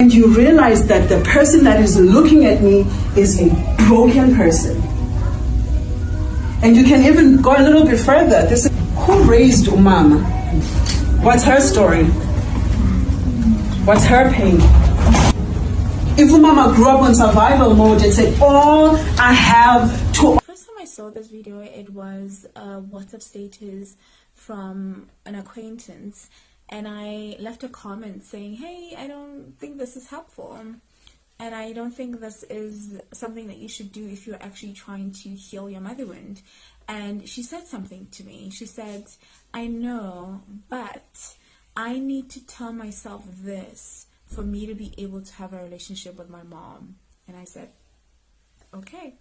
And you realize that the person that is looking at me is a broken person. And you can even go a little bit further. This is, who raised Umama? What's her story? What's her pain? If Umama grew up on survival mode and said, all I have to... First time I saw this video, it was a WhatsApp status from an acquaintance, and I left a comment saying, hey, I don't think this is helpful, and I don't think this is something that you should do if you're actually trying to heal your mother wound. And she said something to me. She said, I know, but I need to tell myself this for me to be able to have a relationship with my mom. And I said, okay,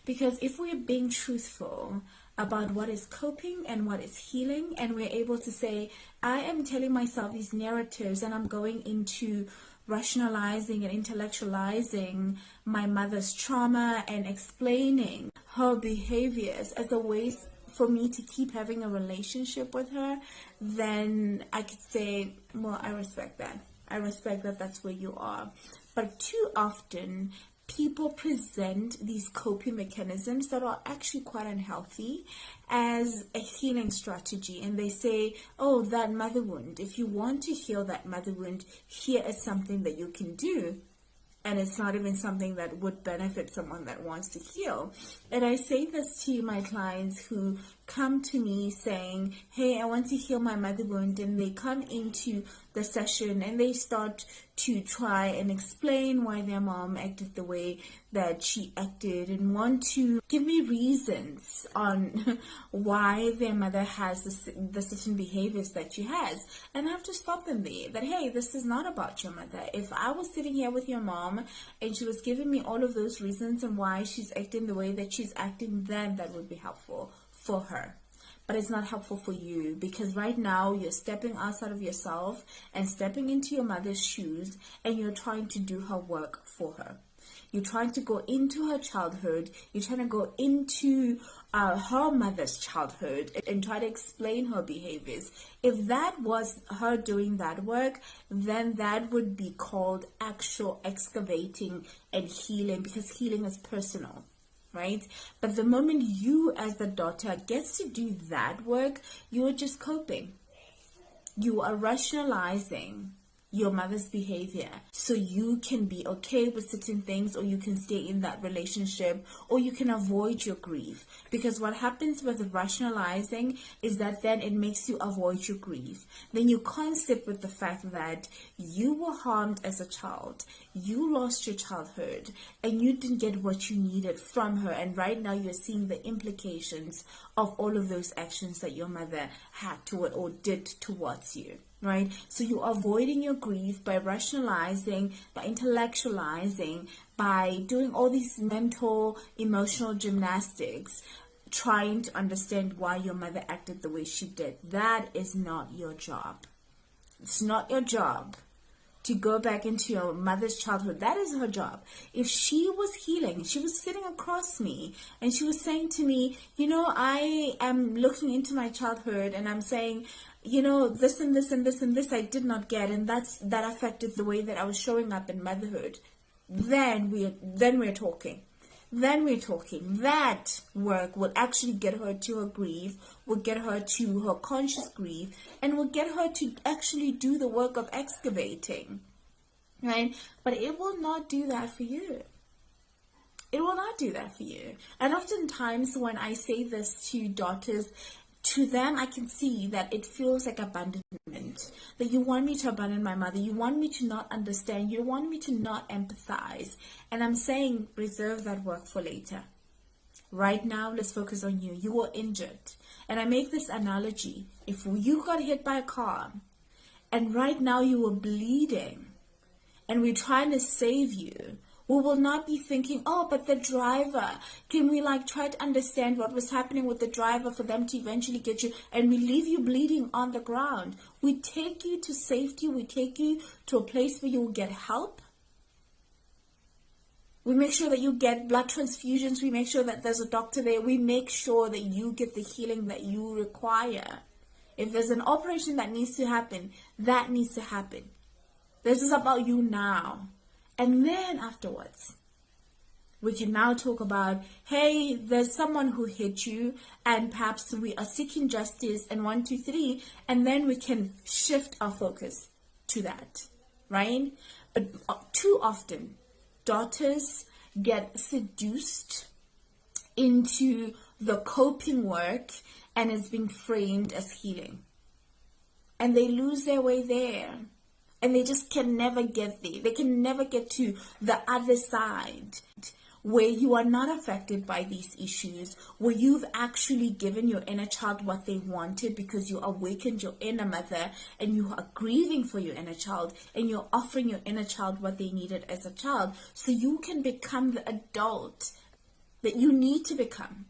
because if we're being truthful about what is coping and what is healing, and we're able to say, I am telling myself these narratives and I'm going into rationalizing and intellectualizing my mother's trauma and explaining her behaviors as a way for me to keep having a relationship with her, then I could say, well, I respect that. I respect that that's where you are. But too often, people present these coping mechanisms that are actually quite unhealthy as a healing strategy. And they say, oh, that mother wound, if you want to heal that mother wound, here is something that you can do. And it's not even something that would benefit someone that wants to heal. And I say this to my clients who come to me saying, hey, I want to heal my mother wound. And they come into the session and they start to try and explain why their mom acted the way that she acted and want to give me reasons on why their mother has the certain behaviors that she has. And I have to stop them there, that, hey, this is not about your mother. If I was sitting here with your mom and she was giving me all of those reasons and why she's acting the way that she's acting, then that would be helpful for her. But it's not helpful for you, because right now you're stepping outside of yourself and stepping into your mother's shoes, and you're trying to do her work for her. You're trying to go into her childhood. You're trying to go into her mother's childhood and try to explain her behaviors. If that was her doing that work, then that would be called actual excavating and healing, because healing is personal. Right? But the moment you as the daughter gets to do that work, you're just coping. You are rationalizing your mother's behavior so you can be okay with certain things, or you can stay in that relationship, or you can avoid your grief. Because what happens with rationalizing is that then it makes you avoid your grief. Then you can't sit with the fact that you were harmed as a child, you lost your childhood, and you didn't get what you needed from her, and right now you're seeing the implications of all of those actions that your mother had to or did towards you. Right? So you're avoiding your grief by rationalizing, by intellectualizing, by doing all these mental, emotional gymnastics, trying to understand why your mother acted the way she did. That is not your job. It's not your job to go back into your mother's childhood. That is her job. If she was healing, she was sitting across me and she was saying to me, you know, I am looking into my childhood and I'm saying, you know, this and this and this and this I did not get, and that affected the way that I was showing up in motherhood. Then we're talking. That work will actually get her to her grief, will get her to her conscious grief, and will get her to actually do the work of excavating. Right? But it will not do that for you. It will not do that for you. And oftentimes when I say this to daughters, to them, I can see that it feels like abandonment, that you want me to abandon my mother, you want me to not understand, you want me to not empathize. And I'm saying, reserve that work for later. Right now, let's focus on you. You were injured. And I make this analogy. If you got hit by a car, and right now you were bleeding, and we're trying to save you, we will not be thinking, oh, but the driver, can we try to understand what was happening with the driver for them to eventually get you, and we leave you bleeding on the ground. We take you to safety. We take you to a place where you will get help. We make sure that you get blood transfusions. We make sure that there's a doctor there. We make sure that you get the healing that you require. If there's an operation that needs to happen, that needs to happen. This is about you now. And then afterwards, we can now talk about, hey, there's someone who hit you, and perhaps we are seeking justice, and 1, 2, 3, and then we can shift our focus to that, right? But too often, daughters get seduced into the coping work, and it's being framed as healing. And they lose their way there. And they just can never get there. They can never get to the other side where you are not affected by these issues, where you've actually given your inner child what they wanted because you awakened your inner mother and you are grieving for your inner child and you're offering your inner child what they needed as a child so you can become the adult that you need to become.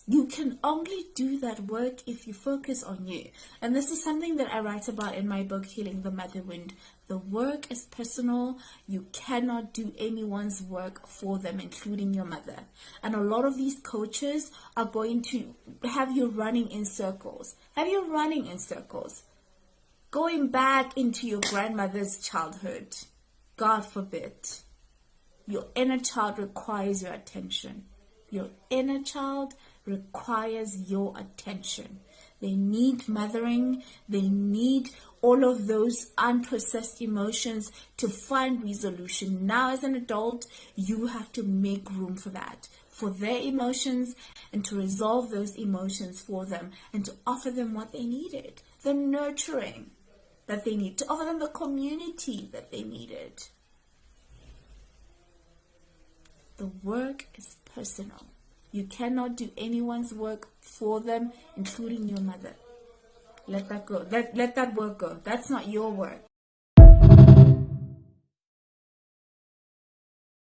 You can only do that work if you focus on you. And this is something that I write about in my book, Healing the Mother Wound. The work is personal. You cannot do anyone's work for them, including your mother. And a lot of these coaches are going to have you running in circles. Going back into your grandmother's childhood. God forbid. Your inner child requires your attention. Your inner child requires your attention. They need mothering. They need all of those unprocessed emotions to find resolution. Now, as an adult, you have to make room for that, for their emotions, and to resolve those emotions for them, and to offer them what they needed, the nurturing that they need, to offer them the community that they needed. The work is personal. You cannot do anyone's work for them, including your mother. Let that go. Let that work go. That's not your work.